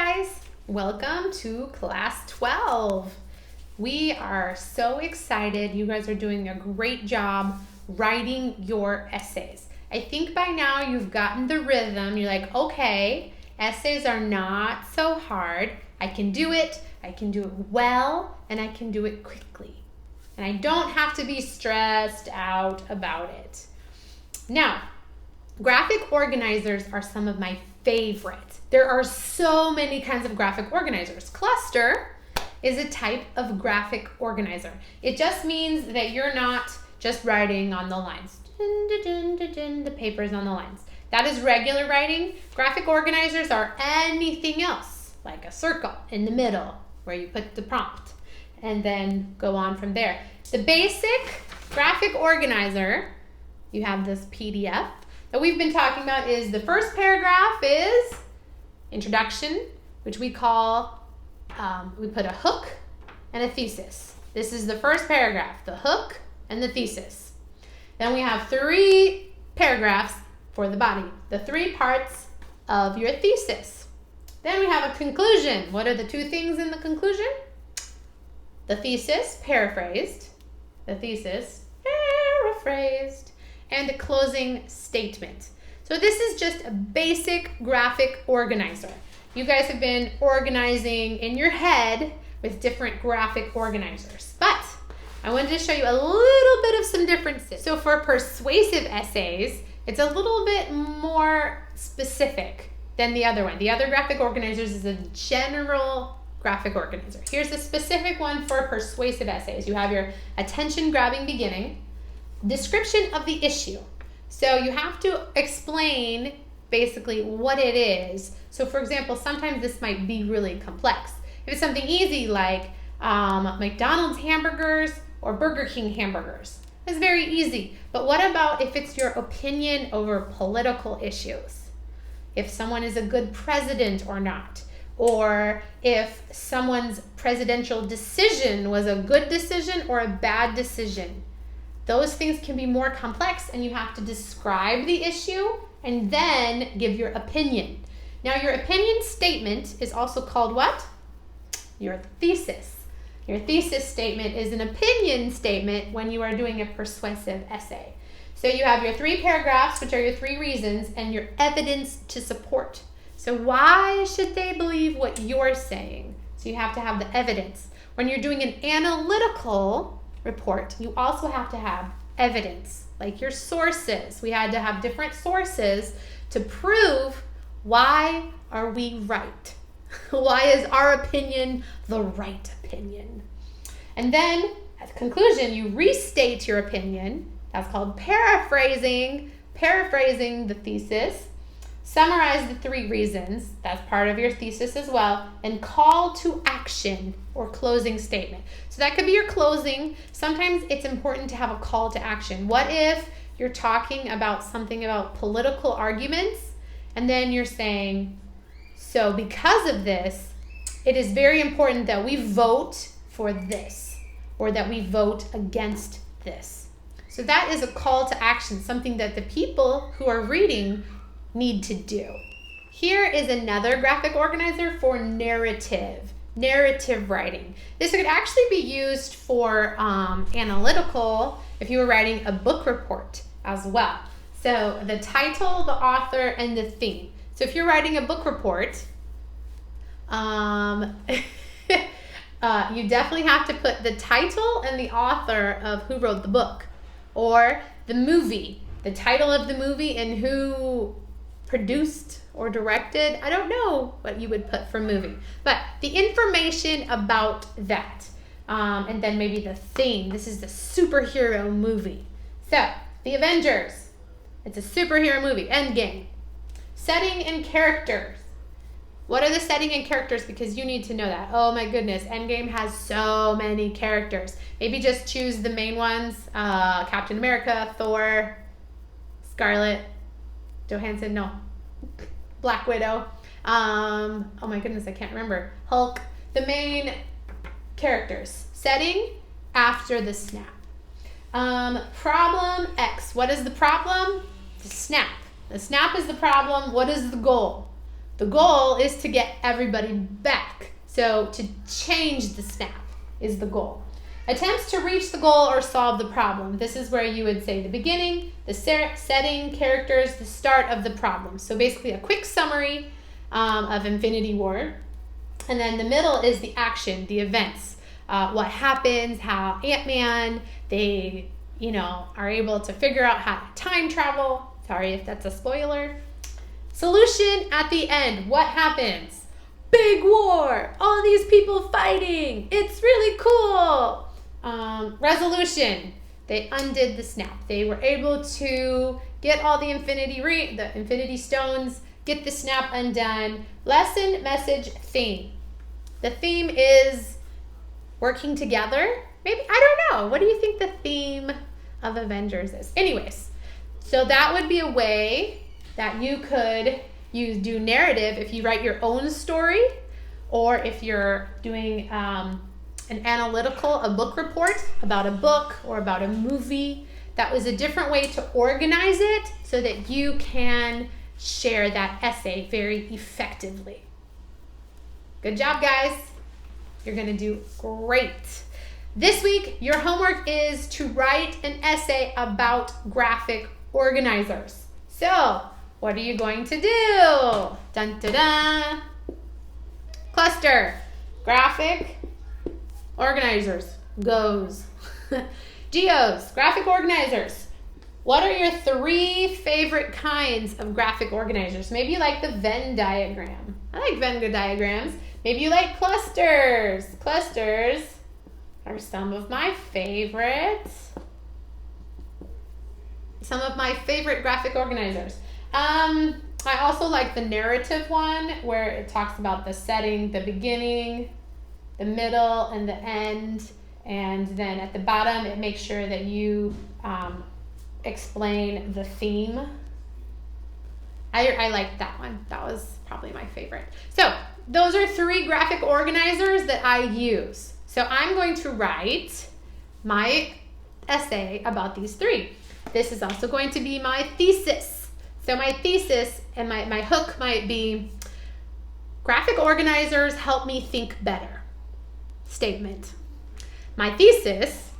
guys, welcome to class 12. We are so excited. You guys are doing a great job writing your essays. I think by now you've gotten the rhythm. You're like, okay, essays are not so hard. I can do it well, and I can do it quickly. And I don't have to be stressed out about it. Now, graphic organizers are some of my favorite. There are so many kinds of graphic organizers. Cluster is a type of graphic organizer. It just means that you're not just writing on the lines. The paper's on the lines. That is regular writing. Graphic organizers are anything else, like a circle in the middle where you put the prompt and then go on from there. The basic graphic organizer, you have this PDF that we've been talking about, is the first paragraph is introduction, which we call, we put a hook and a thesis. This is the first paragraph, the hook and the thesis. Then we have 3 paragraphs for the body, the 3 parts of your thesis. Then we have a conclusion. What are the 2 things in the conclusion? The thesis, paraphrased, and a closing statement. So this is just a basic graphic organizer. You guys have been organizing in your head with different graphic organizers, but I wanted to show you a little bit of some differences. So for persuasive essays, it's a little bit more specific than the other one. The other graphic organizers is a general graphic organizer. Here's a specific one for persuasive essays. You have your attention-grabbing beginning, description of the issue. So you have to explain basically what it is. So for example, sometimes this might be really complex. If it's something easy like McDonald's hamburgers or Burger King hamburgers, it's very easy. But what about if it's your opinion over political issues? If someone is a good president or not, or if someone's presidential decision was a good decision or a bad decision. Those things can be more complex, and you have to describe the issue and then give your opinion. Now, your opinion statement is also called what? Your thesis. Your thesis statement is an opinion statement when you are doing a persuasive essay. So you have your 3 paragraphs, which are your 3 reasons, and your evidence to support. So why should they believe what you're saying? So you have to have the evidence. When you're doing an analytical report, you also have to have evidence, like your sources. We had to have different sources to prove why are we right. Why is our opinion the right opinion? And then at the conclusion, you restate your opinion. That's called paraphrasing the thesis. Summarize the 3 reasons, that's part of your thesis as well, and call to action or closing statement. So that could be your closing. Sometimes it's important to have a call to action. What if you're talking about something about political arguments, and then you're saying, so because of this, it is very important that we vote for this, or that we vote against this. So that is a call to action, something that the people who are reading need to do. Here is another graphic organizer for narrative writing. This could actually be used for analytical if you were writing a book report as well. So the title, the author, and the theme. So if you're writing a book report, you definitely have to put the title and the author of who wrote the book, or the movie, the title of the movie and who produced or directed. I don't know what you would put for movie, but the information about that. And then maybe the theme. This is the superhero movie. So, The Avengers. It's a superhero movie. Endgame. Setting and characters. What are the setting and characters? Because you need to know that. Oh my goodness, Endgame has so many characters. Maybe just choose the main ones. Captain America, Thor, Scarlett Johansson, no. Black Widow. Oh my goodness, I can't remember. Hulk. The main characters. Setting after the snap. Problem X. What is the problem? The snap. The snap is the problem. What is the goal? The goal is to get everybody back. So to change the snap is the goal. Attempts to reach the goal or solve the problem. This is where you would say the beginning, the setting, characters, the start of the problem. So basically a quick summary of Infinity War. And then the middle is the action, the events. What happens, how Ant-Man, they, are able to figure out how to time travel. Sorry if that's a spoiler. Solution at the end. What happens? Big war. All these people fighting. It's really cool. Resolution. They undid the snap. They were able to get all the Infinity Stones, get the snap undone. Lesson, message, theme. The theme is working together. Maybe, I don't know. What do you think the theme of Avengers is? Anyways, so that would be a way that you could do narrative if you write your own story, or if you're doing a book report about a book or about a movie. That was a different way to organize it so that you can share that essay very effectively. Good job, guys. You're going to do great. This week, your homework is to write an essay about graphic organizers. So, what are you going to do? Dun, dun, dun. Cluster. Graphic organizers. Goes. Geos. Graphic organizers. What are your 3 favorite kinds of graphic organizers? Maybe you like the Venn diagram. I like Venn diagrams. Maybe you like clusters. Clusters are some of my favorites. Some of my favorite graphic organizers. I also like the narrative one, where it talks about the setting, the beginning, the middle, and the end. And then at the bottom, it makes sure that you explain the theme. I like that one. That was probably my favorite. So those are 3 graphic organizers that I use. So I'm going to write my essay about these 3. This is also going to be my thesis. So my thesis and my hook might be, graphic organizers help me think better. Statement. My thesis,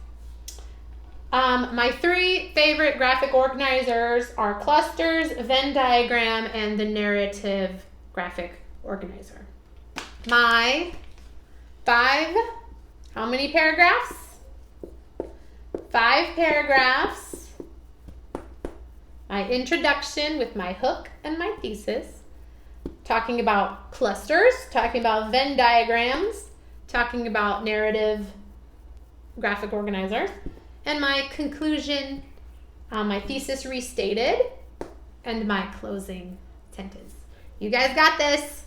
my 3 favorite graphic organizers are clusters, Venn diagram, and the narrative graphic organizer. My 5, how many paragraphs? 5 paragraphs. My introduction with my hook and my thesis, talking about clusters, talking about Venn diagrams, talking about narrative graphic organizer, and my conclusion, my thesis restated, and my closing sentence. You guys got this.